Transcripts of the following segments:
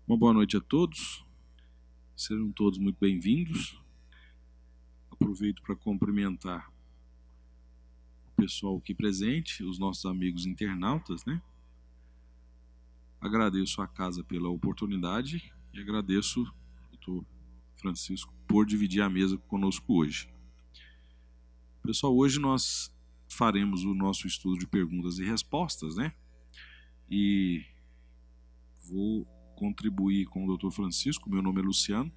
Uma boa noite a todos, sejam todos muito bem-vindos. Aproveito para cumprimentar o pessoal aqui presente, os nossos amigos internautas, né? Agradeço a casa pela oportunidade e agradeço ao doutor Francisco por dividir a mesa conosco hoje. Pessoal, hoje nós faremos o nosso estudo de perguntas e respostas, né? E vou contribuir com o doutor Francisco, meu nome é Luciano.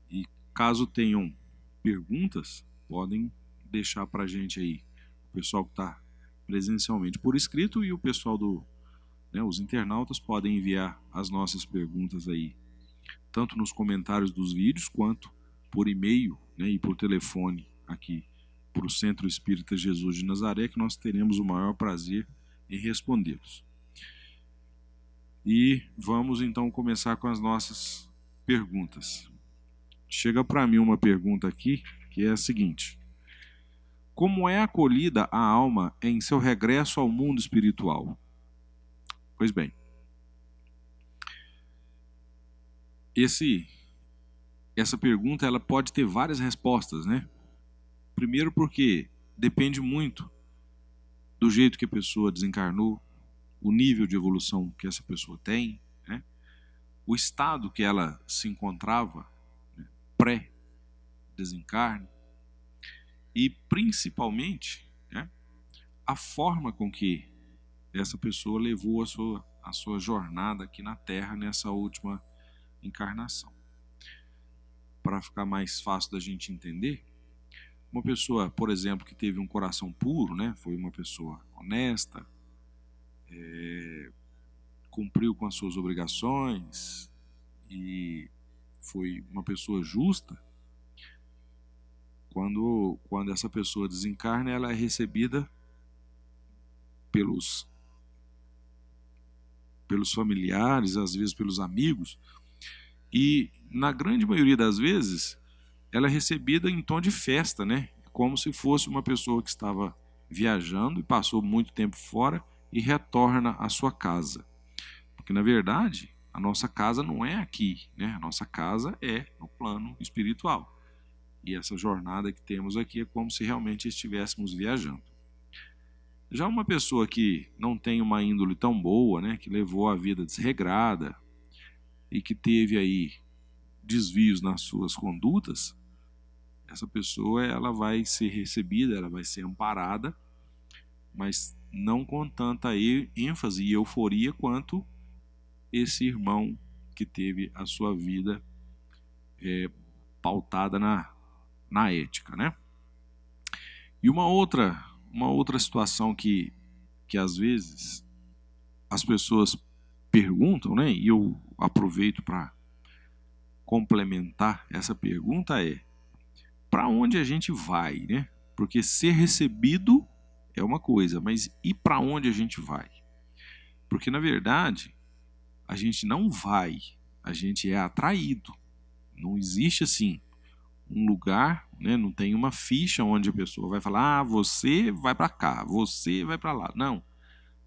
E caso tenham perguntas, podem deixar para a gente aí, o pessoal que está presencialmente por escrito e o pessoal os internautas podem enviar as nossas perguntas aí, tanto nos comentários dos vídeos, quanto por e-mail, né, e por telefone aqui para o Centro Espírita Jesus de Nazaré, que nós teremos o maior prazer em respondê-los. E vamos então começar com as nossas perguntas. Chega para mim uma pergunta aqui, que é a seguinte: como é acolhida a alma em seu regresso ao mundo espiritual? Pois bem, essa pergunta ela pode ter várias respostas, né? Primeiro porque depende muito do jeito que a pessoa desencarnou, o nível de evolução que essa pessoa tem, né? O estado que ela se encontrava, né, pré-desencarne, e principalmente, né, a forma com que essa pessoa levou a sua jornada aqui na Terra nessa última encarnação. Para ficar mais fácil da gente entender, uma pessoa, por exemplo, que teve um coração puro, né, foi uma pessoa honesta, cumpriu com as suas obrigações e foi uma pessoa justa, quando essa pessoa desencarna, ela é recebida pelos familiares, às vezes pelos amigos, e na grande maioria das vezes ela é recebida em tom de festa, né? Como se fosse uma pessoa que estava viajando e passou muito tempo fora e retorna à sua casa. Porque na verdade a nossa casa não é aqui, né? A nossa casa é no plano espiritual. E essa jornada que temos aqui é como se realmente estivéssemos viajando. Já uma pessoa que não tem uma índole tão boa, né, que levou a vida desregrada e que teve aí desvios nas suas condutas, essa pessoa ela vai ser recebida, ela vai ser amparada, mas não com tanta ênfase e euforia quanto esse irmão que teve a sua vida pautada na ética, né? E uma outra situação que às vezes as pessoas perguntam, né? E eu aproveito para complementar essa pergunta para onde a gente vai, né? Porque ser recebido é uma coisa, mas e para onde a gente vai? Porque na verdade a gente não vai, a gente é atraído. Não existe assim um lugar, né? Não tem uma ficha onde a pessoa vai falar: você vai para cá, você vai para lá. Não,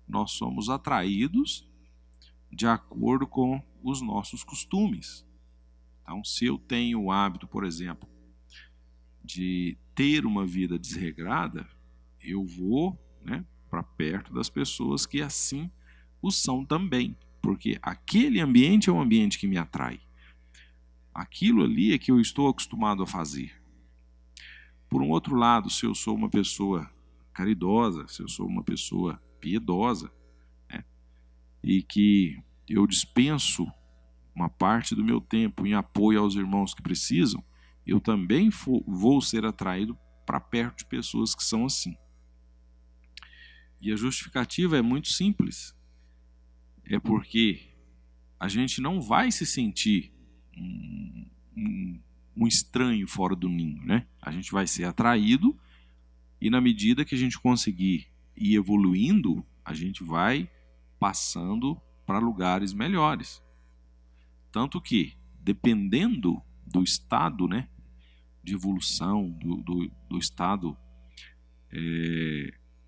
nós somos atraídos de acordo com os nossos costumes. Então, se eu tenho o hábito, por exemplo, de ter uma vida desregrada, eu vou, né, para perto das pessoas que assim o são também, porque aquele ambiente é um ambiente que me atrai. Aquilo ali é que eu estou acostumado a fazer. Por um outro lado, se eu sou uma pessoa caridosa, se eu sou uma pessoa piedosa, né, e que eu dispenso uma parte do meu tempo em apoio aos irmãos que precisam, eu também vou ser atraído para perto de pessoas que são assim. E a justificativa é muito simples. É porque a gente não vai se sentir um estranho fora do ninho, né? A gente vai ser atraído e na medida que a gente conseguir ir evoluindo, a gente vai passando para lugares melhores. Tanto que, dependendo do estado, né, de evolução, do estado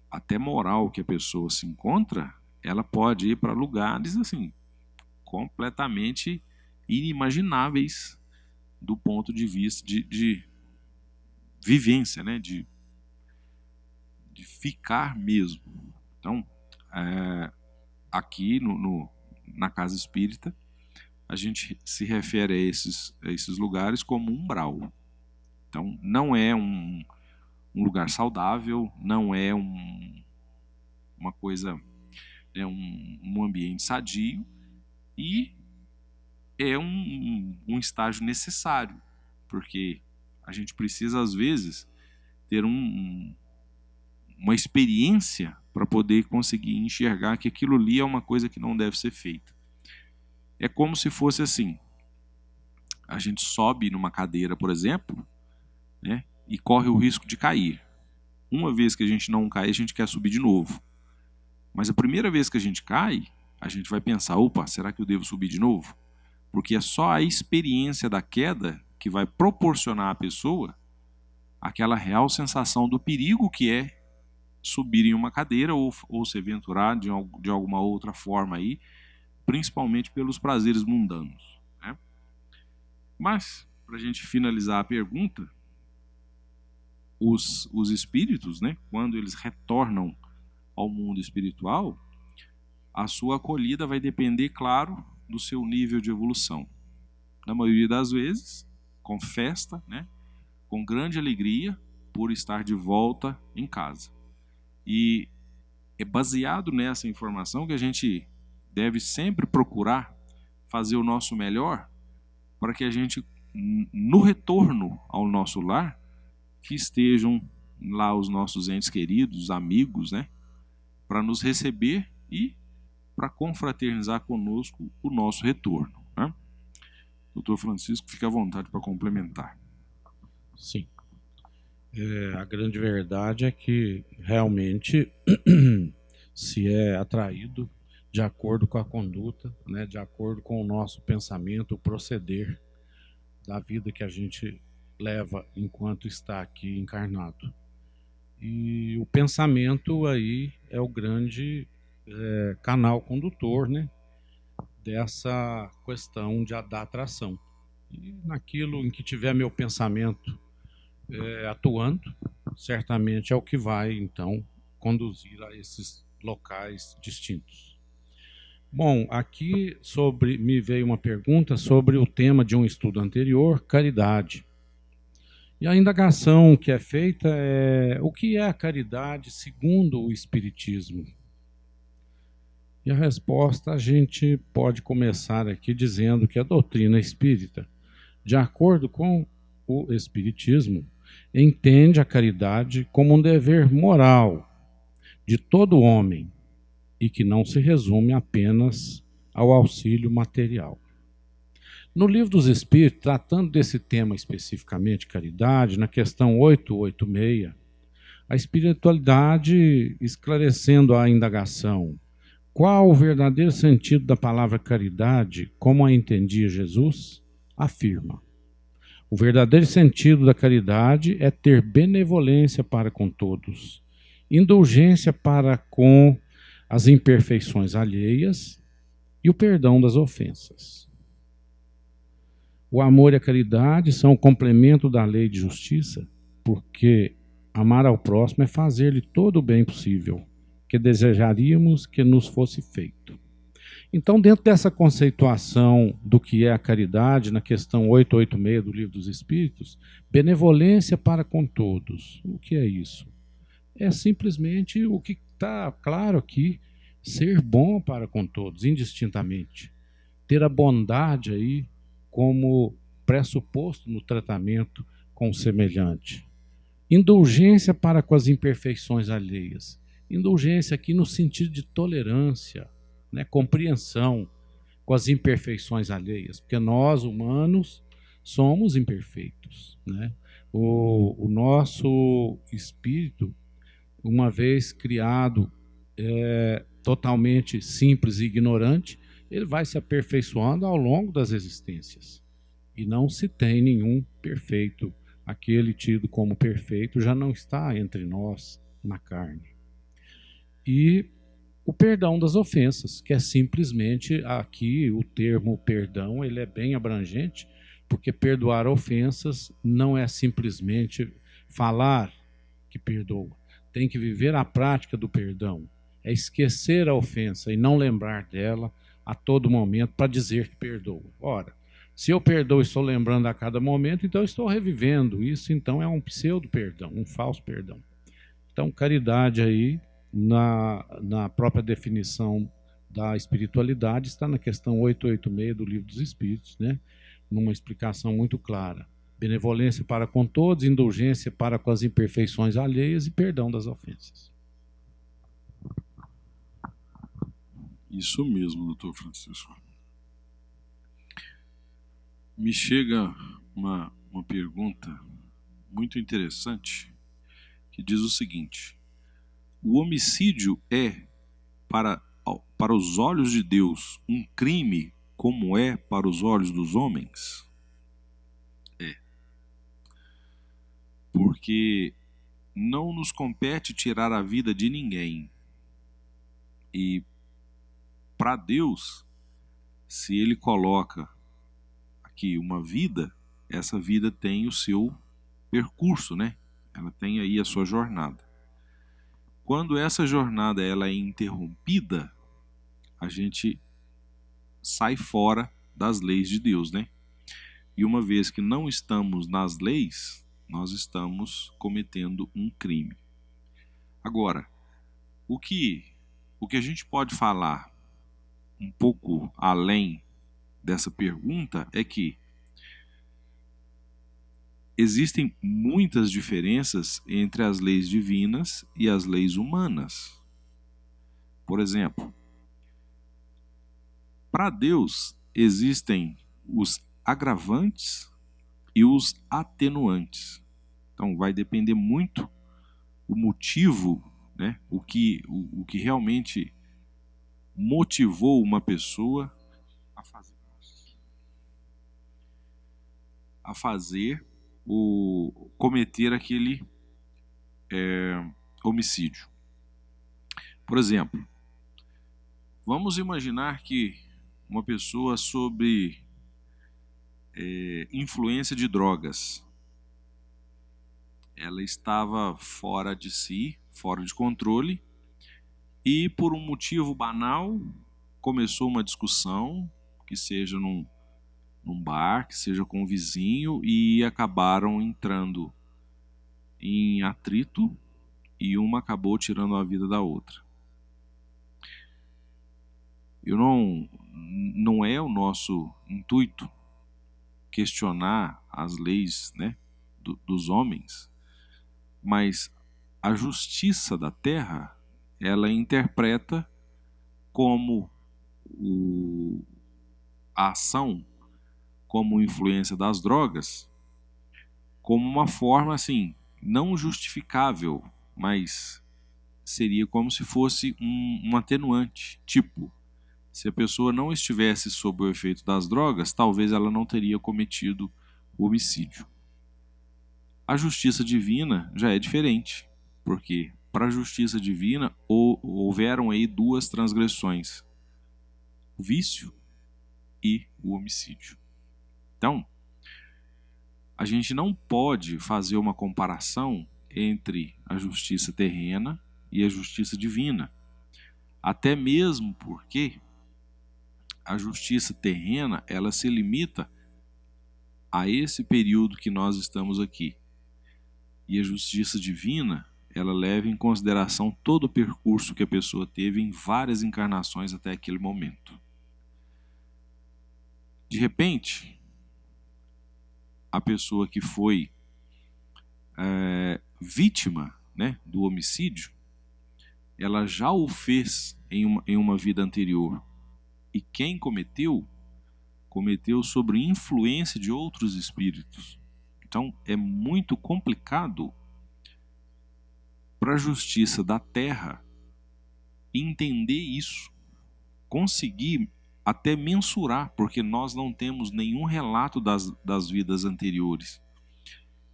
até moral que a pessoa se encontra, ela pode ir para lugares assim completamente inimagináveis do ponto de vista de vivência, né? De ficar mesmo. Então, aqui na casa espírita, a gente se refere a esses lugares como umbral. Então, não é um lugar saudável, não é uma coisa, um ambiente sadio, e é um estágio necessário, porque a gente precisa, às vezes, ter uma experiência para poder conseguir enxergar que aquilo ali é uma coisa que não deve ser feita. É como se fosse assim: a gente sobe numa cadeira, por exemplo, né, e corre o risco de cair. Uma vez que a gente não cai, a gente quer subir de novo. Mas a primeira vez que a gente cai, a gente vai pensar: opa, será que eu devo subir de novo? Porque é só a experiência da queda que vai proporcionar à pessoa aquela real sensação do perigo que é subir em uma cadeira ou se aventurar de alguma outra forma aí, principalmente pelos prazeres mundanos, né? Mas, para a gente finalizar a pergunta, os espíritos, né, quando eles retornam ao mundo espiritual, a sua acolhida vai depender, claro, do seu nível de evolução. Na maioria das vezes, com festa, né, com grande alegria por estar de volta em casa. E é baseado nessa informação que a gente deve sempre procurar fazer o nosso melhor para que a gente, no retorno ao nosso lar, que estejam lá os nossos entes queridos, amigos, né, para nos receber e para confraternizar conosco o nosso retorno, né? Doutor Francisco, fique à vontade para complementar. Sim. A grande verdade é que realmente se é atraído de acordo com a conduta, né, de acordo com o nosso pensamento, o proceder da vida que a gente leva enquanto está aqui encarnado. E o pensamento aí é o grande canal condutor, né, dessa questão da atração. E naquilo em que tiver meu pensamento atuando, certamente é o que vai, então, conduzir a esses locais distintos. Bom, aqui me veio uma pergunta sobre o tema de um estudo anterior, caridade. E a indagação que é feita é: o que é a caridade segundo o Espiritismo? E a resposta a gente pode começar aqui dizendo que a doutrina espírita, de acordo com o Espiritismo, entende a caridade como um dever moral de todo homem e que não se resume apenas ao auxílio material. No Livro dos Espíritos, tratando desse tema especificamente, caridade, na questão 886, a espiritualidade, esclarecendo a indagação: qual o verdadeiro sentido da palavra caridade, como a entendia Jesus, afirma: o verdadeiro sentido da caridade é ter benevolência para com todos, indulgência para com as imperfeições alheias e o perdão das ofensas. O amor e a caridade são o complemento da lei de justiça, porque amar ao próximo é fazer-lhe todo o bem possível que desejaríamos que nos fosse feito. Então, dentro dessa conceituação do que é a caridade, na questão 886 do Livro dos Espíritos, benevolência para com todos. O que é isso? É simplesmente o que está claro aqui: ser bom para com todos, indistintamente. Ter a bondade aí como pressuposto no tratamento com o semelhante. Indulgência para com as imperfeições alheias. Indulgência aqui no sentido de tolerância, né, compreensão com as imperfeições alheias, porque nós, humanos, somos imperfeitos, né? O nosso espírito, uma vez criado totalmente simples e ignorante, ele vai se aperfeiçoando ao longo das existências. E não se tem nenhum perfeito. Aquele tido como perfeito já não está entre nós na carne. E o perdão das ofensas, que é simplesmente, aqui o termo perdão, ele é bem abrangente, porque perdoar ofensas não é simplesmente falar que perdoa, tem que viver a prática do perdão, é esquecer a ofensa e não lembrar dela a todo momento para dizer que perdoa. Ora, se eu perdoo e estou lembrando a cada momento, então eu estou revivendo isso, então é um pseudo-perdão, um falso perdão. Então, caridade aí, na própria definição da espiritualidade, está na questão 886 do Livro dos Espíritos, né? Numa explicação muito clara. Benevolência para com todos, indulgência para com as imperfeições alheias e perdão das ofensas. Isso mesmo, doutor Francisco. Me chega uma pergunta muito interessante que diz o seguinte: o homicídio é, para os olhos de Deus, um crime como é para os olhos dos homens? É. Porque não nos compete tirar a vida de ninguém. E para Deus, se Ele coloca aqui uma vida, essa vida tem o seu percurso, né? Ela tem aí a sua jornada. Quando essa jornada ela é interrompida, a gente sai fora das leis de Deus, né? E uma vez que não estamos nas leis, nós estamos cometendo um crime. Agora, o que a gente pode falar um pouco além dessa pergunta é que existem muitas diferenças entre as leis divinas e as leis humanas. Por exemplo, para Deus existem os agravantes e os atenuantes. Então vai depender muito o motivo, né? O que realmente motivou uma pessoa a fazer cometer aquele homicídio. Por exemplo, vamos imaginar que uma pessoa sob influência de drogas, ela estava fora de si, fora de controle, e por um motivo banal começou uma discussão, que seja num bar, que seja com um vizinho, e acabaram entrando em atrito e uma acabou tirando a vida da outra. Não é o nosso intuito questionar as leis, né, dos homens, mas a justiça da terra, ela interpreta como a ação, como influência das drogas, como uma forma assim, não justificável, mas seria como se fosse um atenuante. Tipo, se a pessoa não estivesse sob o efeito das drogas, talvez ela não teria cometido o homicídio. A justiça divina já é diferente, porque para a justiça divina houveram aí duas transgressões: o vício e o homicídio. Então, a gente não pode fazer uma comparação entre a justiça terrena e a justiça divina. Até mesmo porque a justiça terrena, ela se limita a esse período que nós estamos aqui. E a justiça divina, ela leva em consideração todo o percurso que a pessoa teve em várias encarnações até aquele momento. De repente, a pessoa que foi vítima, né, do homicídio, ela já o fez em uma vida anterior. E quem cometeu sob influência de outros espíritos. Então é muito complicado para a justiça da terra entender isso, conseguir até mensurar, porque nós não temos nenhum relato das vidas anteriores.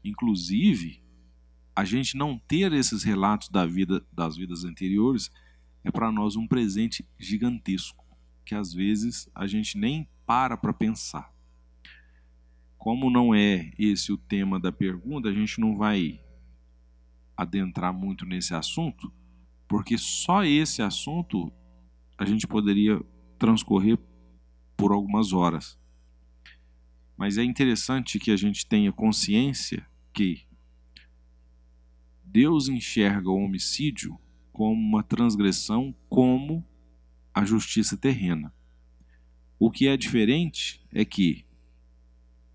Inclusive, a gente não ter esses relatos das vidas anteriores é para nós um presente gigantesco, que às vezes a gente nem para pensar. Como não é esse o tema da pergunta, a gente não vai adentrar muito nesse assunto, porque só esse assunto a gente poderia transcorrer por algumas horas. Mas é interessante que a gente tenha consciência que Deus enxerga o homicídio como uma transgressão, como a justiça terrena. O que é diferente é que,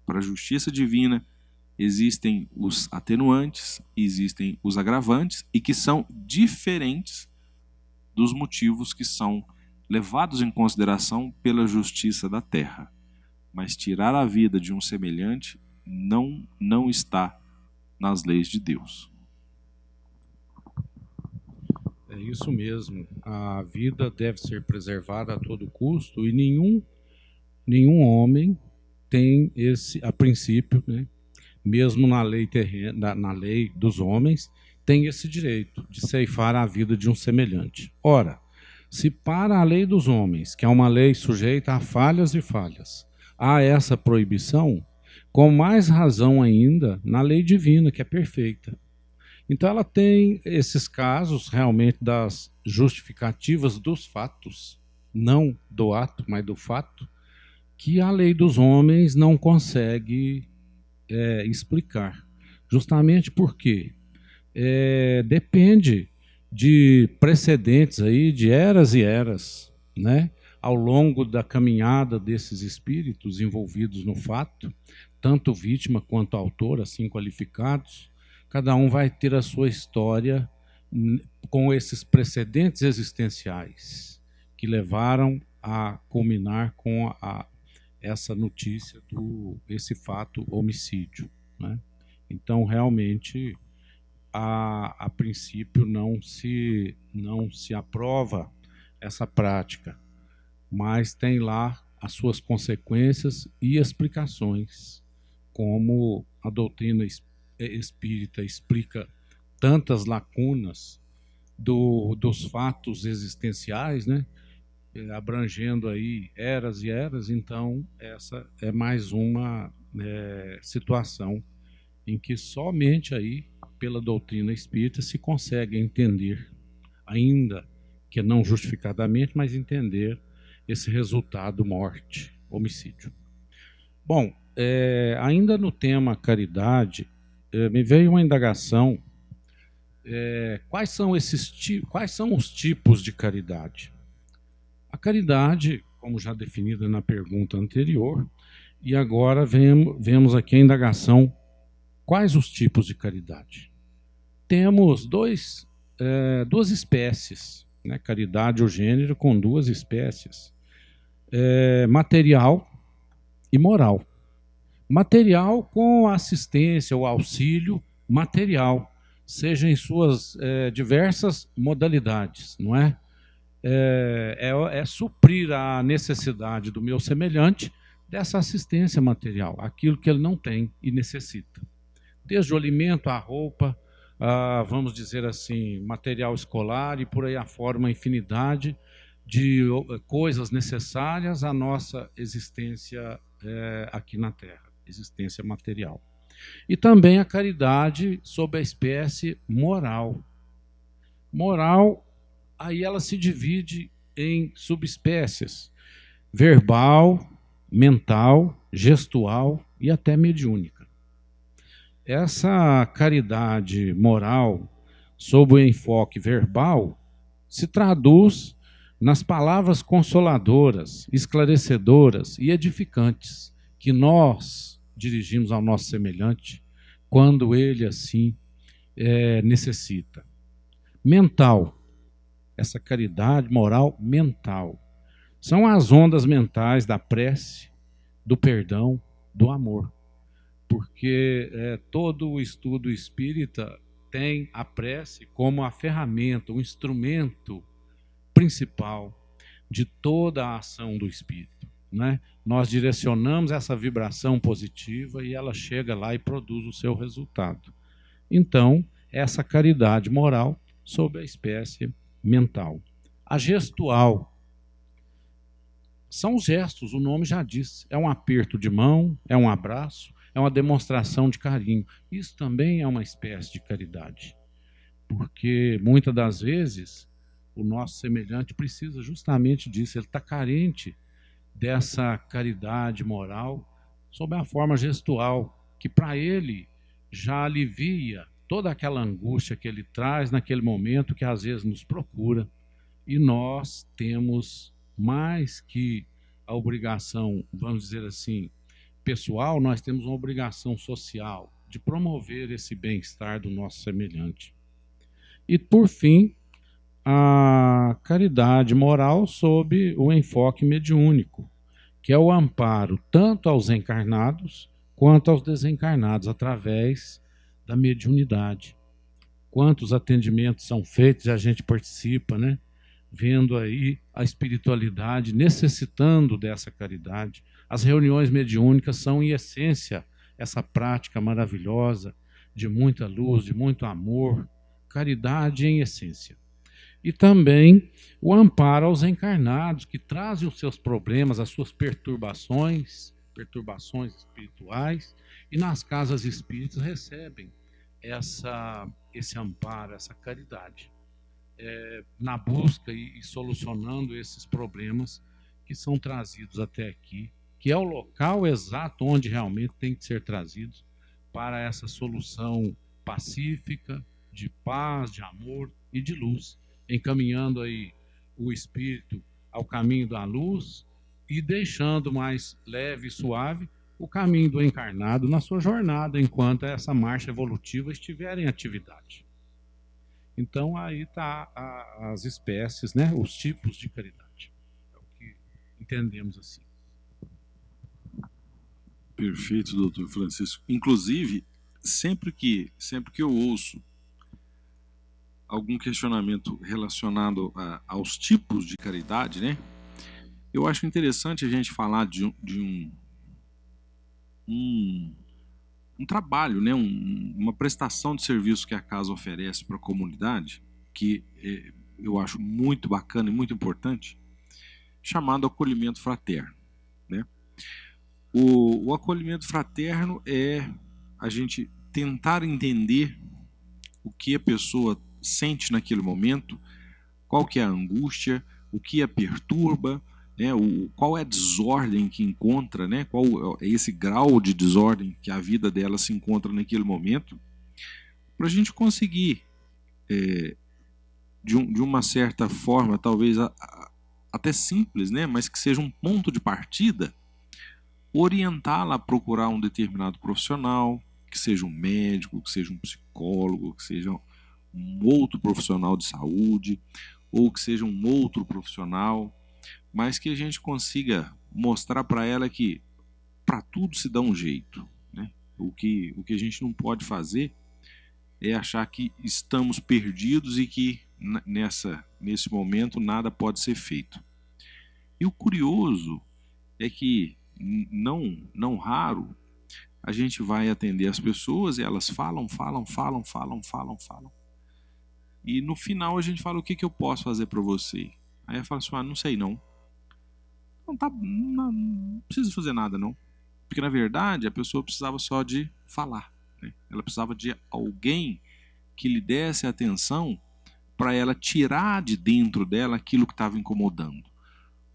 para a justiça divina, existem os atenuantes, existem os agravantes, e que são diferentes dos motivos que são levados em consideração pela justiça da terra. Mas tirar a vida de um semelhante não está nas leis de Deus. É isso mesmo. A vida deve ser preservada a todo custo e nenhum homem tem esse, a princípio, né, mesmo na lei terrena, na lei dos homens, tem esse direito de ceifar a vida de um semelhante. Ora, se para a lei dos homens, que é uma lei sujeita a falhas e falhas, há essa proibição, com mais razão ainda na lei divina, que é perfeita. Então ela tem esses casos realmente das justificativas dos fatos, não do ato, mas do fato, que a lei dos homens não consegue explicar. Justamente porque depende de precedentes aí, de eras e eras, né? Ao longo da caminhada desses espíritos envolvidos no fato, tanto vítima quanto autor, assim qualificados, cada um vai ter a sua história com esses precedentes existenciais que levaram a culminar com essa notícia esse fato homicídio, né? Então, realmente, a princípio não se aprova essa prática, mas tem lá as suas consequências e explicações, como a doutrina espírita explica tantas lacunas dos fatos existenciais, né? Abrangendo aí eras e eras. Então essa é mais uma situação em que somente aí pela doutrina espírita se consegue entender, ainda que não justificadamente, mas entender esse resultado morte, homicídio. Bom, ainda no tema caridade, me veio uma indagação. Quais são os tipos de caridade? A caridade, como já definida na pergunta anterior, e agora vemos aqui a indagação: quais os tipos de caridade? Temos duas espécies, né? Caridade, o gênero, com duas espécies: material e moral. Material com assistência ou auxílio material, seja em suas diversas modalidades, não é? É suprir a necessidade do meu semelhante dessa assistência material, aquilo que ele não tem e necessita. Desde o alimento, a roupa, vamos dizer assim, material escolar e por aí afora, uma infinidade de coisas necessárias à nossa existência aqui na Terra, existência material. E também a caridade sob a espécie moral. Moral, aí ela se divide em subespécies: verbal, mental, gestual e até mediúnica. Essa caridade moral sob o enfoque verbal se traduz nas palavras consoladoras, esclarecedoras e edificantes que nós dirigimos ao nosso semelhante quando ele assim necessita. Mental, essa caridade moral mental, são as ondas mentais da prece, do perdão, do amor. Porque todo o estudo espírita tem a prece como a ferramenta, o instrumento principal de toda a ação do espírito, né? Nós direcionamos essa vibração positiva e ela chega lá e produz o seu resultado. Então, essa caridade moral sob a espécie mental. A gestual são os gestos, o nome já diz. É um aperto de mão, é um abraço, é uma demonstração de carinho. Isso também é uma espécie de caridade. Porque muitas das vezes o nosso semelhante precisa justamente disso. Ele está carente dessa caridade moral sob a forma gestual, que para ele já alivia toda aquela angústia que ele traz naquele momento, que às vezes nos procura. E nós temos mais que a obrigação, vamos dizer assim, pessoal, nós temos uma obrigação social de promover esse bem-estar do nosso semelhante. E, por fim, a caridade moral sob o enfoque mediúnico, que é o amparo tanto aos encarnados quanto aos desencarnados, através da mediunidade. Quantos atendimentos são feitos e a gente participa, né? Vendo aí a espiritualidade necessitando dessa caridade. As reuniões mediúnicas são, em essência, essa prática maravilhosa de muita luz, de muito amor, caridade em essência. E também o amparo aos encarnados, que trazem os seus problemas, as suas perturbações espirituais, e nas casas espíritas recebem esse amparo, essa caridade, na busca e solucionando esses problemas que são trazidos até aqui, que é o local exato onde realmente tem que ser trazidos para essa solução pacífica, de paz, de amor e de luz, encaminhando aí o espírito ao caminho da luz e deixando mais leve e suave o caminho do encarnado na sua jornada, enquanto essa marcha evolutiva estiver em atividade. Então aí está as espécies, né, os tipos de caridade. É o que entendemos assim. Perfeito, doutor Francisco. Inclusive, sempre que eu ouço algum questionamento relacionado aos tipos de caridade, né, eu acho interessante a gente falar de um trabalho, né, uma prestação de serviço que a casa oferece para a comunidade, que eu acho muito bacana e muito importante, chamado acolhimento fraterno, né? O acolhimento fraterno é a gente tentar entender o que a pessoa sente naquele momento, qual que é a angústia, o que a perturba, né, qual é a desordem que encontra, né, qual é esse grau de desordem que a vida dela se encontra naquele momento, para a gente conseguir, de uma certa forma, talvez até simples, né, mas que seja um ponto de partida, orientá-la a procurar um determinado profissional, que seja um médico, que seja um psicólogo, que seja um outro profissional de saúde, ou que seja um outro profissional, mas que a gente consiga mostrar para ela que para tudo se dá um jeito, né? O que a gente não pode fazer é achar que estamos perdidos e que nesse momento nada pode ser feito. E o curioso é que não raro a gente vai atender as pessoas e elas falam. E no final a gente fala: o que eu posso fazer para você? Aí ela fala assim: não sei não. Não precisa fazer nada não. Porque na verdade a pessoa precisava só de falar, né? Ela precisava de alguém que lhe desse atenção para ela tirar de dentro dela aquilo que estava incomodando.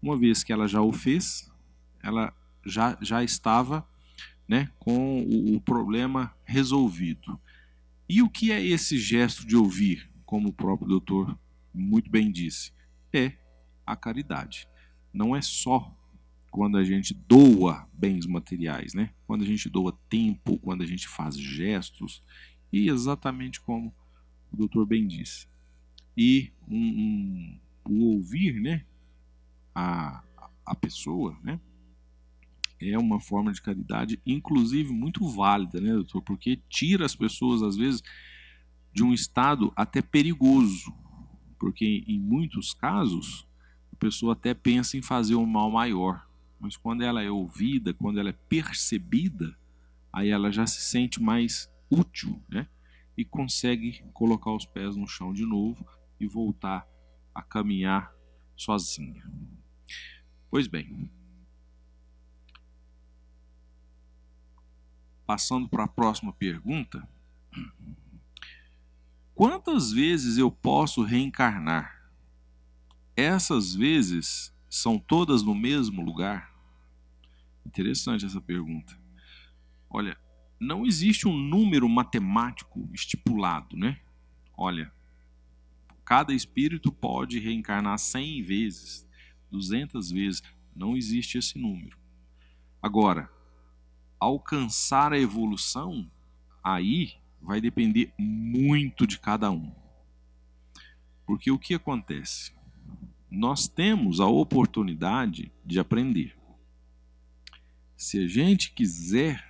Uma vez que ela já o fez, ela já estava, né, com o problema resolvido. E o que é esse gesto de ouvir, como o próprio doutor muito bem disse? É a caridade. Não é só quando a gente doa bens materiais, né? Quando a gente doa tempo, quando a gente faz gestos, e exatamente como o doutor bem disse. E o ouvir, né, a pessoa, né, é uma forma de caridade, inclusive muito válida, né, doutor? Porque tira as pessoas, às vezes, de um estado até perigoso. Porque em muitos casos, a pessoa até pensa em fazer um mal maior. Mas quando ela é ouvida, quando ela é percebida, aí ela já se sente mais útil, né? E consegue colocar os pés no chão de novo e voltar a caminhar sozinha. Pois bem, passando para a próxima pergunta, quantas vezes eu posso reencarnar? Essas vezes são todas no mesmo lugar? Interessante essa pergunta. Olha, não existe um número matemático estipulado, né? Olha, cada espírito pode reencarnar 100 vezes, 200 vezes, não existe esse número. Agora, alcançar a evolução, aí vai depender muito de cada um. Porque o que acontece? Nós temos a oportunidade de aprender. Se a gente quiser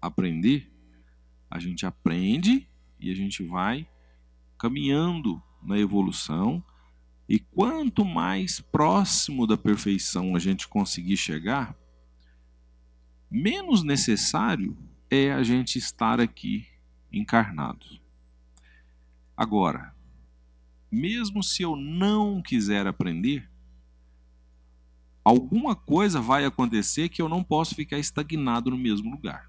aprender, a gente aprende e a gente vai caminhando na evolução, e quanto mais próximo da perfeição a gente conseguir chegar, menos necessário é a gente estar aqui encarnado. Agora, mesmo se eu não quiser aprender, alguma coisa vai acontecer que eu não posso ficar estagnado no mesmo lugar.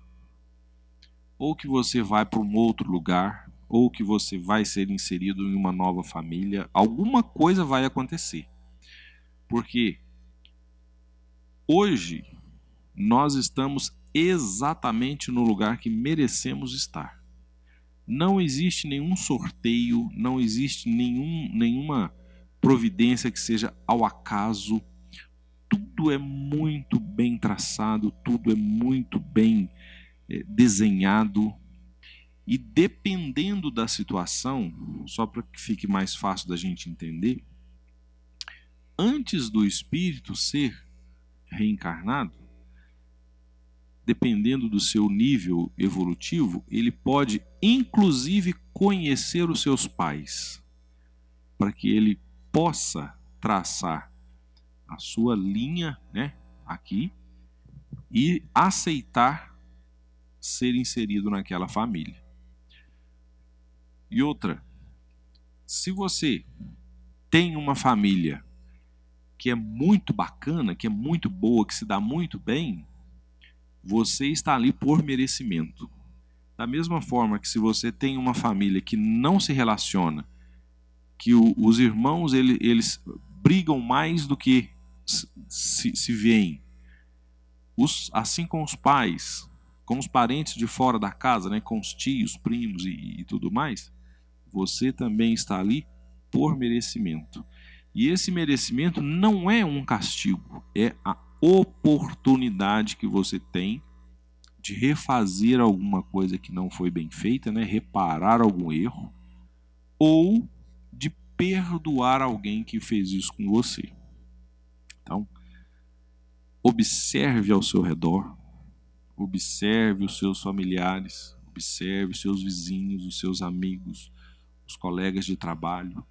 Ou que você vai para um outro lugar, ou que você vai ser inserido em uma nova família, alguma coisa vai acontecer. Porque hoje nós estamos exatamente no lugar que merecemos estar. Não existe nenhum sorteio, não existe nenhuma providência que seja ao acaso. Tudo é muito bem traçado, tudo é muito bem desenhado. E dependendo da situação, só para que fique mais fácil da gente entender, antes do espírito ser reencarnado, dependendo do seu nível evolutivo, ele pode inclusive conhecer os seus pais, para que ele possa traçar a sua linha, né, aqui, e aceitar ser inserido naquela família. E outra, se você tem uma família que é muito bacana, que é muito boa, que se dá muito bem, você está ali por merecimento. Da mesma forma que se você tem uma família que não se relaciona, que os irmãos eles brigam mais do que se veem, assim com os pais, com os parentes de fora da casa, né, com os tios, primos e tudo mais, você também está ali por merecimento. E esse merecimento não é um castigo, é a oportunidade que você tem de refazer alguma coisa que não foi bem feita, né? Reparar algum erro, ou de perdoar alguém que fez isso com você. Então, observe ao seu redor, observe os seus familiares, observe os seus vizinhos, os seus amigos, os colegas de trabalho.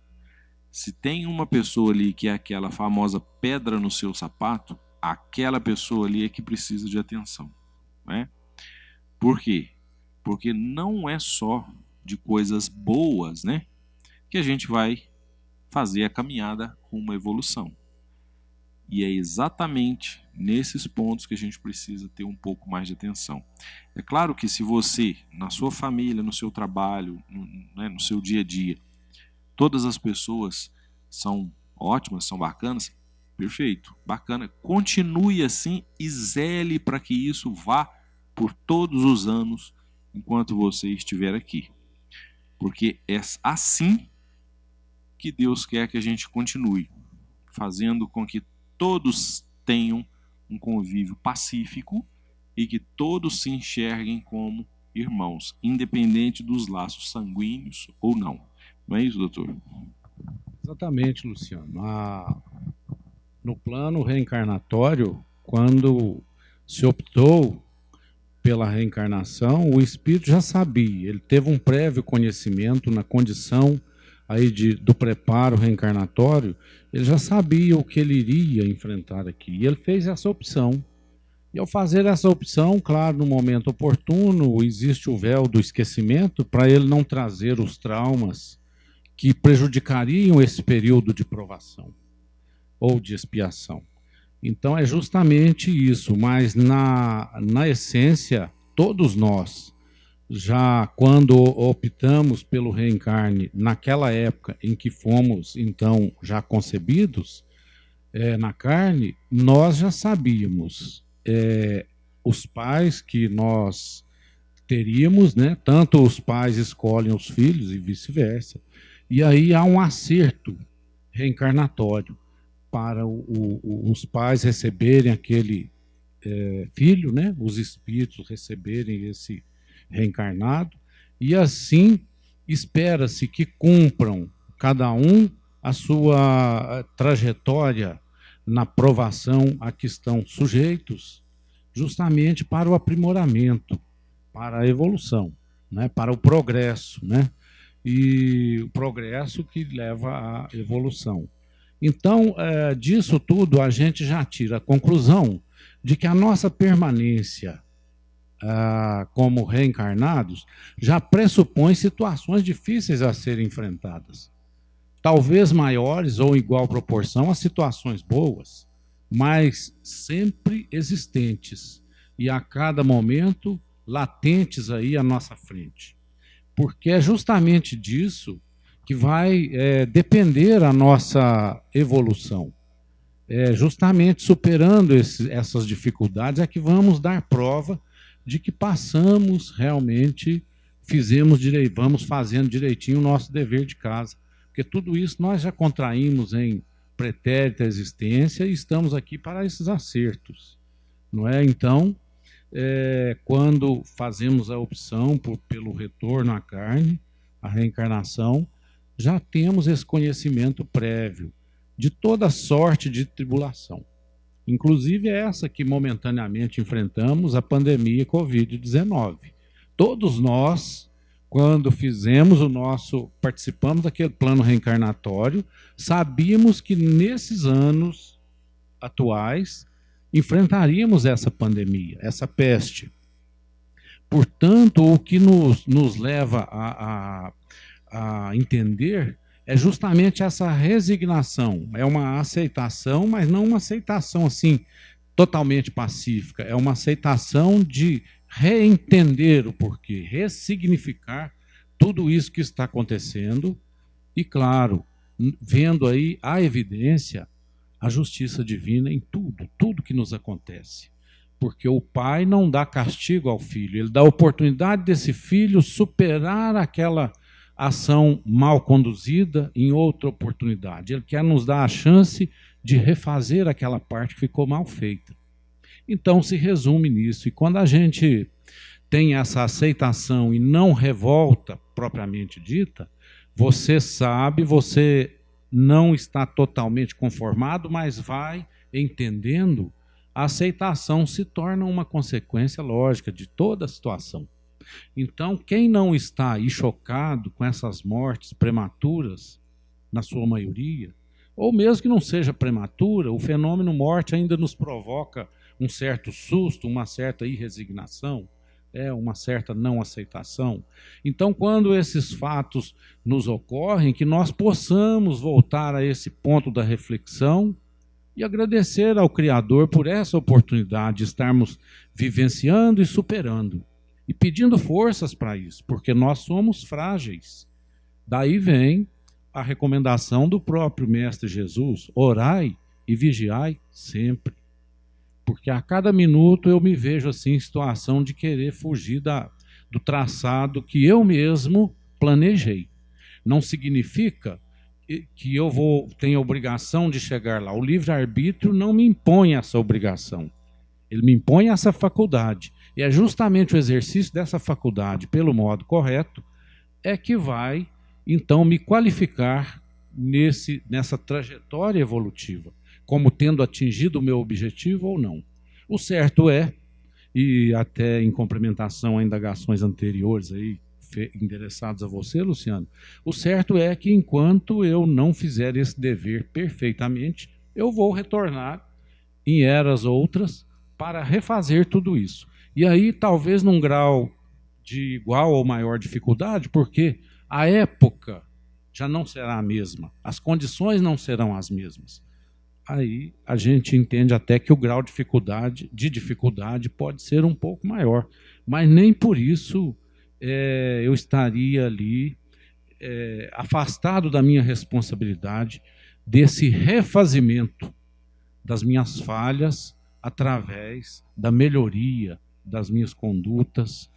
Se tem uma pessoa ali que é aquela famosa pedra no seu sapato, aquela pessoa ali é que precisa de atenção, né? Por quê? Porque não é só de coisas boas, né, que a gente vai fazer a caminhada rumo à evolução. E é exatamente nesses pontos que a gente precisa ter um pouco mais de atenção. É claro que se você, na sua família, no seu trabalho, no seu dia a dia, todas as pessoas são ótimas, são bacanas, perfeito, bacana. Continue assim e zele para que isso vá por todos os anos enquanto você estiver aqui. Porque é assim que Deus quer que a gente continue, fazendo com que todos tenham um convívio pacífico e que todos se enxerguem como irmãos, independente dos laços sanguíneos ou não. Não é isso, doutor? Exatamente, Luciano. No plano reencarnatório, quando se optou pela reencarnação, o espírito já sabia, ele teve um prévio conhecimento na condição aí do preparo reencarnatório, ele já sabia o que ele iria enfrentar aqui, e ele fez essa opção. E ao fazer essa opção, claro, no momento oportuno, existe o véu do esquecimento para ele não trazer os traumas que prejudicariam esse período de provação. ou de expiação. Então é justamente isso, mas na essência, todos nós, já quando optamos pelo reencarne, naquela época em que fomos, então, já concebidos na carne, nós já sabíamos os pais que nós teríamos, né? Tanto os pais escolhem os filhos e vice-versa. E aí há um acerto reencarnatório para os pais receberem aquele filho, né? Os espíritos receberem esse reencarnado, e assim espera-se que cumpram cada um a sua trajetória na provação a que estão sujeitos, justamente para o aprimoramento, para a evolução, né? Para o progresso, né? E o progresso que leva à evolução. Então, disso tudo, a gente já tira a conclusão de que a nossa permanência como reencarnados já pressupõe situações difíceis a serem enfrentadas. Talvez maiores ou em igual proporção a situações boas, mas sempre existentes e a cada momento latentes aí à nossa frente. Porque é justamente disso que vai depender a nossa evolução. Justamente superando essas dificuldades é que vamos dar prova de que passamos realmente, vamos fazendo direitinho o nosso dever de casa. Porque tudo isso nós já contraímos em pretérita existência e estamos aqui para esses acertos. Não é? Então, quando fazemos a opção pelo retorno à carne, a reencarnação, já temos esse conhecimento prévio de toda sorte de tribulação. Inclusive essa que momentaneamente enfrentamos, a pandemia Covid-19. Todos nós, quando participamos daquele plano reencarnatório, sabíamos que nesses anos atuais enfrentaríamos essa pandemia, essa peste. Portanto, o que nos leva a entender é justamente essa resignação. É uma aceitação, mas não uma aceitação assim totalmente pacífica. É uma aceitação de reentender o porquê, ressignificar tudo isso que está acontecendo e, claro, vendo aí a evidência, a justiça divina em tudo que nos acontece. Porque o pai não dá castigo ao filho, ele dá a oportunidade desse filho superar aquela ação mal conduzida em outra oportunidade. Ele quer nos dar a chance de refazer aquela parte que ficou mal feita. Então se resume nisso. E quando a gente tem essa aceitação e não revolta propriamente dita, você sabe, você não está totalmente conformado, mas vai entendendo, a aceitação se torna uma consequência lógica de toda a situação. Então, quem não está aí chocado com essas mortes prematuras, na sua maioria, ou mesmo que não seja prematura, o fenômeno morte ainda nos provoca um certo susto, uma certa irresignação, uma certa não aceitação. Então, quando esses fatos nos ocorrem, que nós possamos voltar a esse ponto da reflexão e agradecer ao Criador por essa oportunidade de estarmos vivenciando e superando. E pedindo forças para isso, porque nós somos frágeis. Daí vem a recomendação do próprio Mestre Jesus: orai e vigiai sempre. Porque a cada minuto eu me vejo assim em situação de querer fugir do traçado que eu mesmo planejei. Não significa que eu tenho a obrigação de chegar lá. O livre-arbítrio não me impõe essa obrigação. Ele me impõe essa faculdade. E é justamente o exercício dessa faculdade, pelo modo correto, é que vai, então, me qualificar nessa trajetória evolutiva, como tendo atingido o meu objetivo ou não. O certo é, e até em complementação a indagações anteriores aí, endereçadas a você, Luciano, o certo é que enquanto eu não fizer esse dever perfeitamente, eu vou retornar em eras outras para refazer tudo isso. E aí, talvez num grau de igual ou maior dificuldade, porque a época já não será a mesma, as condições não serão as mesmas. aí a gente entende até que o grau de dificuldade pode ser um pouco maior. Mas nem por isso eu estaria ali afastado da minha responsabilidade, desse refazimento das minhas falhas através da melhoria das minhas condutas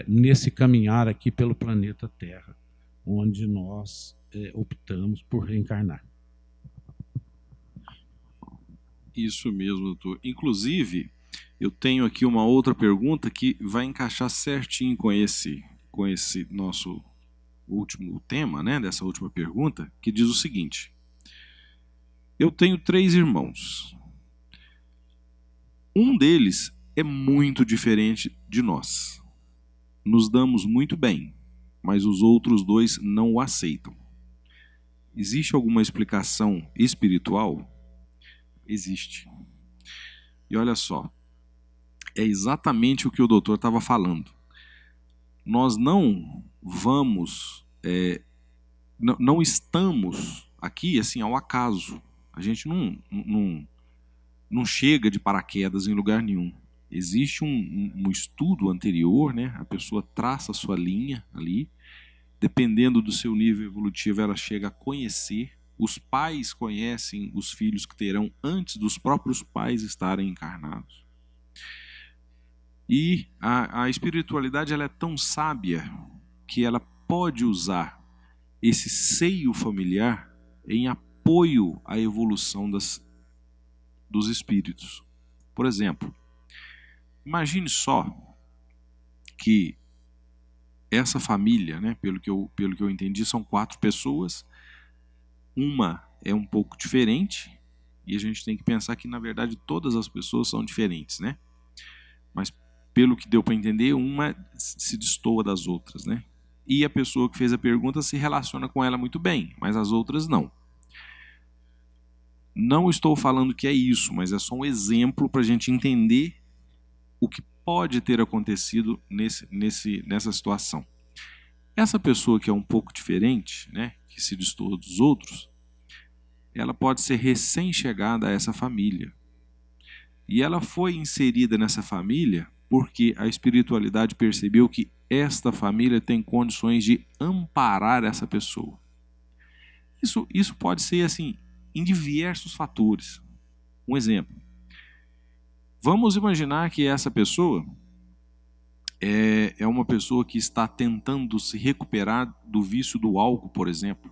nesse caminhar aqui pelo planeta Terra, onde nós optamos por reencarnar. Isso mesmo, doutor. Inclusive, eu tenho aqui uma outra pergunta que vai encaixar certinho com esse nosso último tema, né, dessa última pergunta, que diz o seguinte: eu tenho 3 irmãos. Um deles é muito diferente de nós. Nos damos muito bem, mas os outros 2 não o aceitam. Existe alguma explicação espiritual? Existe. E olha só, é exatamente o que o doutor estava falando. Nós não vamos, não estamos aqui assim ao acaso. A gente não chega de paraquedas em lugar nenhum. Existe um estudo anterior, né? A pessoa traça a sua linha ali. Dependendo do seu nível evolutivo, ela chega a conhecer. Os pais conhecem os filhos que terão antes dos próprios pais estarem encarnados. E a espiritualidade ela é tão sábia que ela pode usar esse seio familiar em apoio à evolução dos espíritos. Por exemplo, imagine só que essa família, né, pelo que eu entendi, são 4 pessoas. Uma é um pouco diferente, e a gente tem que pensar que, na verdade, todas as pessoas são diferentes, né? Mas, pelo que deu para entender, uma se destoa das outras, né? E a pessoa que fez a pergunta se relaciona com ela muito bem, mas as outras não. Não estou falando que é isso, mas é só um exemplo para a gente entender o que pode ter acontecido nessa situação. Essa pessoa que é um pouco diferente, né, que se destoa dos outros, ela pode ser recém-chegada a essa família. E ela foi inserida nessa família porque a espiritualidade percebeu que esta família tem condições de amparar essa pessoa. Isso pode ser assim em diversos fatores. Um exemplo. Vamos imaginar que essa pessoa é uma pessoa que está tentando se recuperar do vício do álcool, por exemplo.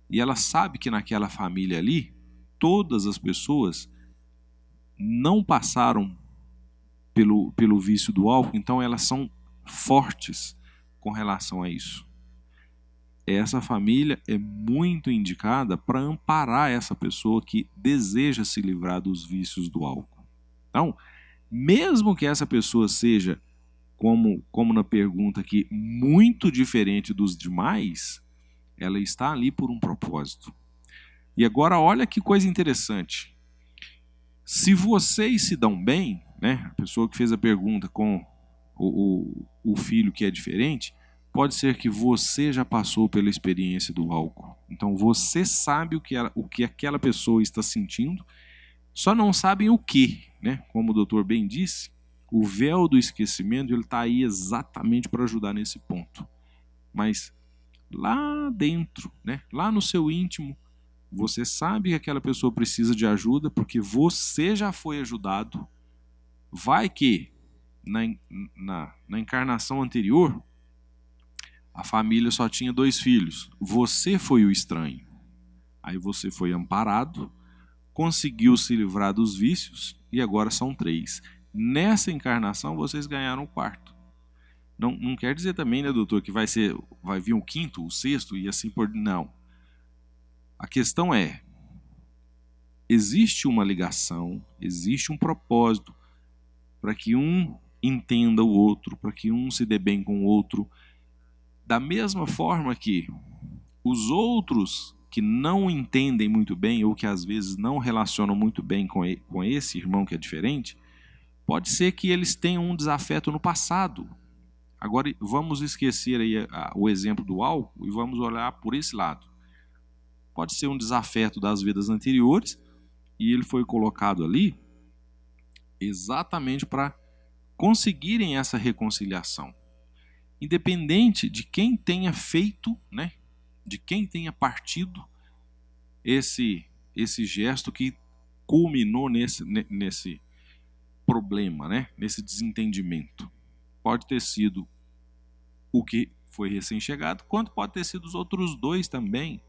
E ela sabe que naquela família ali, todas as pessoas não passaram pelo vício do álcool, então elas são fortes com relação a isso. Essa família é muito indicada para amparar essa pessoa que deseja se livrar dos vícios do álcool. Então, mesmo que essa pessoa seja, como na pergunta aqui, muito diferente dos demais, ela está ali por um propósito. E agora olha que coisa interessante. Se vocês se dão bem, né, a pessoa que fez a pergunta com o filho que é diferente, pode ser que você já passou pela experiência do álcool. Então você sabe o que aquela pessoa está sentindo, só não sabem o que, né? Como o doutor bem disse, o véu do esquecimento está aí exatamente para ajudar nesse ponto. Mas lá dentro, né, lá no seu íntimo, você sabe que aquela pessoa precisa de ajuda porque você já foi ajudado. Vai que na encarnação anterior a família só tinha 2 filhos. Você foi o estranho. Aí você foi amparado, conseguiu se livrar dos vícios e agora são 3. Nessa encarnação vocês ganharam o 4º. Não quer dizer também, né, doutor, que vai vir o 5º, o 6º e assim por... Não. A questão é, existe uma ligação, existe um propósito para que um entenda o outro, para que um se dê bem com o outro. Da mesma forma que os outros que não entendem muito bem ou que às vezes não relacionam muito bem com esse irmão que é diferente, pode ser que eles tenham um desafeto no passado. Agora vamos esquecer aí o exemplo do álcool e vamos olhar por esse lado. Pode ser um desafeto das vidas anteriores E ele foi colocado ali exatamente para conseguirem essa reconciliação. Independente de quem tenha feito, né, de quem tenha partido esse gesto que culminou nesse problema, né, nesse desentendimento. Pode ter sido o que foi recém-chegado, quanto pode ter sido os outros dois também.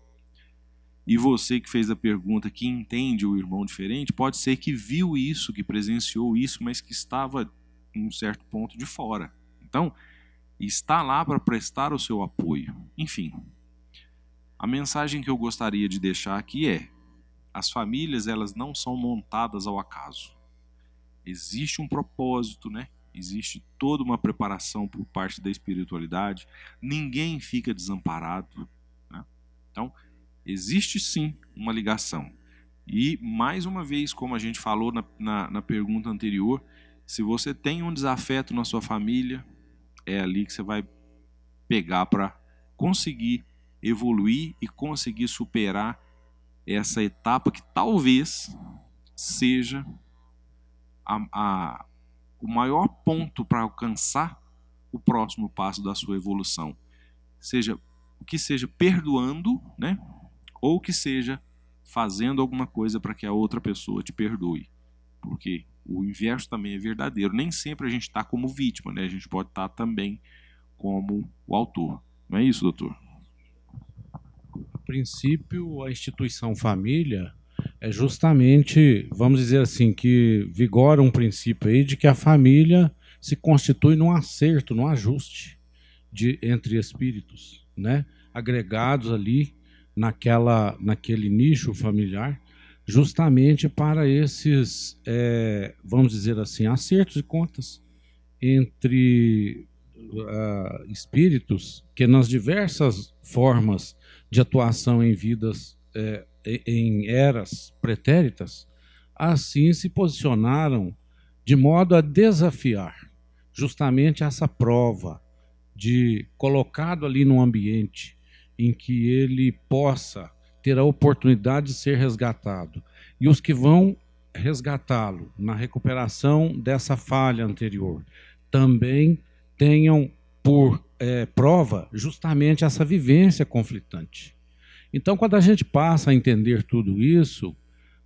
E você que fez a pergunta, que entende o irmão diferente, pode ser que viu isso, que presenciou isso, mas que estava em um certo ponto de fora. Então, está lá para prestar o seu apoio. Enfim, a mensagem que eu gostaria de deixar aqui é: as famílias, elas não são montadas ao acaso. Existe um propósito, né? Existe toda uma preparação por parte da espiritualidade. Ninguém fica desamparado, né? Então, existe sim uma ligação. E, mais uma vez, como a gente falou na pergunta anterior, se você tem um desafeto na sua família, é ali que você vai pegar para conseguir evoluir e conseguir superar essa etapa que talvez seja o maior ponto para alcançar o próximo passo da sua evolução. Seja que seja perdoando, né? Ou que seja fazendo alguma coisa para que a outra pessoa te perdoe. Porque o inverso também é verdadeiro. Nem sempre a gente está como vítima, né? A gente pode estar também como o autor. Não é isso, doutor? A princípio, a instituição família é justamente, vamos dizer assim, que vigora um princípio aí de que a família se constitui num acerto, num ajuste entre espíritos, né? Agregados ali naquele nicho familiar, justamente para esses, vamos dizer assim, acertos e contas entre espíritos que nas diversas formas de atuação em vidas, em eras pretéritas, assim se posicionaram de modo a desafiar justamente essa prova de colocado ali num ambiente em que ele possa ter a oportunidade de ser resgatado. E os que vão resgatá-lo na recuperação dessa falha anterior também tenham por prova justamente essa vivência conflitante. Então, quando a gente passa a entender tudo isso,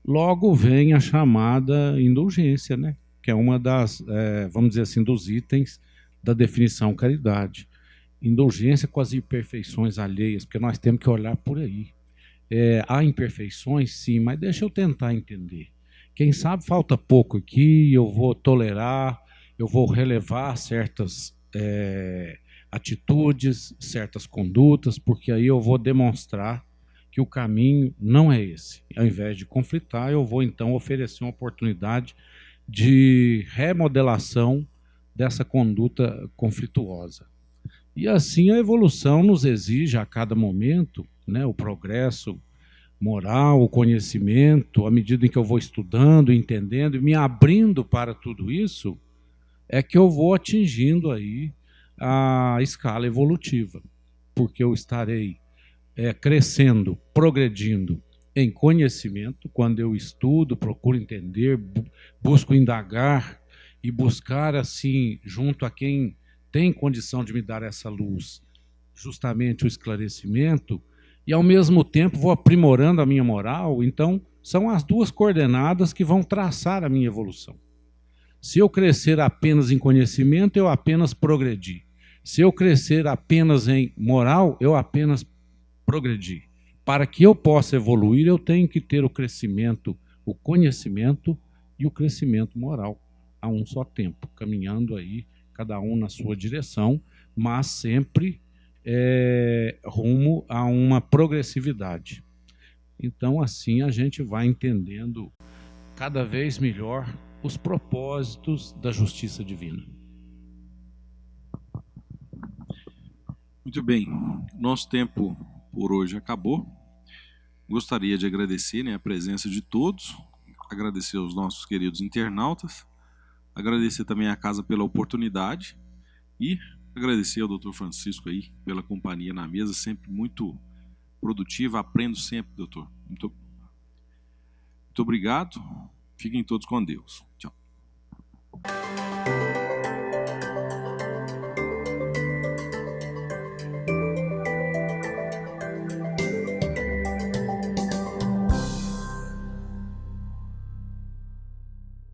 logo vem a chamada indulgência, né? Que é uma das, vamos dizer assim, dos itens da definição caridade. Indulgência com as imperfeições alheias, porque nós temos que olhar por aí. Há imperfeições, sim, mas deixa eu tentar entender. Quem sabe falta pouco aqui, eu vou tolerar, eu vou relevar certas atitudes, certas condutas, porque aí eu vou demonstrar que o caminho não é esse. Ao invés de conflitar, eu vou então oferecer uma oportunidade de remodelação dessa conduta conflituosa. E assim a evolução nos exige a cada momento, né, o progresso moral, o conhecimento, à medida em que eu vou estudando, entendendo e me abrindo para tudo isso, é que eu vou atingindo aí a escala evolutiva, porque eu estarei crescendo, progredindo em conhecimento, quando eu estudo, procuro entender, busco indagar e buscar assim, junto a quem tem condição de me dar essa luz, justamente o esclarecimento, e ao mesmo tempo vou aprimorando a minha moral. Então, são as duas coordenadas que vão traçar a minha evolução. Se eu crescer apenas em conhecimento, eu apenas progredi. Se eu crescer apenas em moral, eu apenas progredi. Para que eu possa evoluir, eu tenho que ter o crescimento, o conhecimento e o crescimento moral a um só tempo, caminhando aí, cada um na sua direção, mas sempre rumo a uma progressividade. Então, assim, a gente vai entendendo cada vez melhor os propósitos da justiça divina. Muito bem, nosso tempo por hoje acabou. Gostaria de agradecer, né, a presença de todos, agradecer aos nossos queridos internautas, agradecer também à casa pela oportunidade e agradecer ao Dr. Francisco aí pela companhia na mesa, sempre muito produtiva, aprendo sempre, doutor. Muito obrigado. Fiquem todos com Deus. Tchau.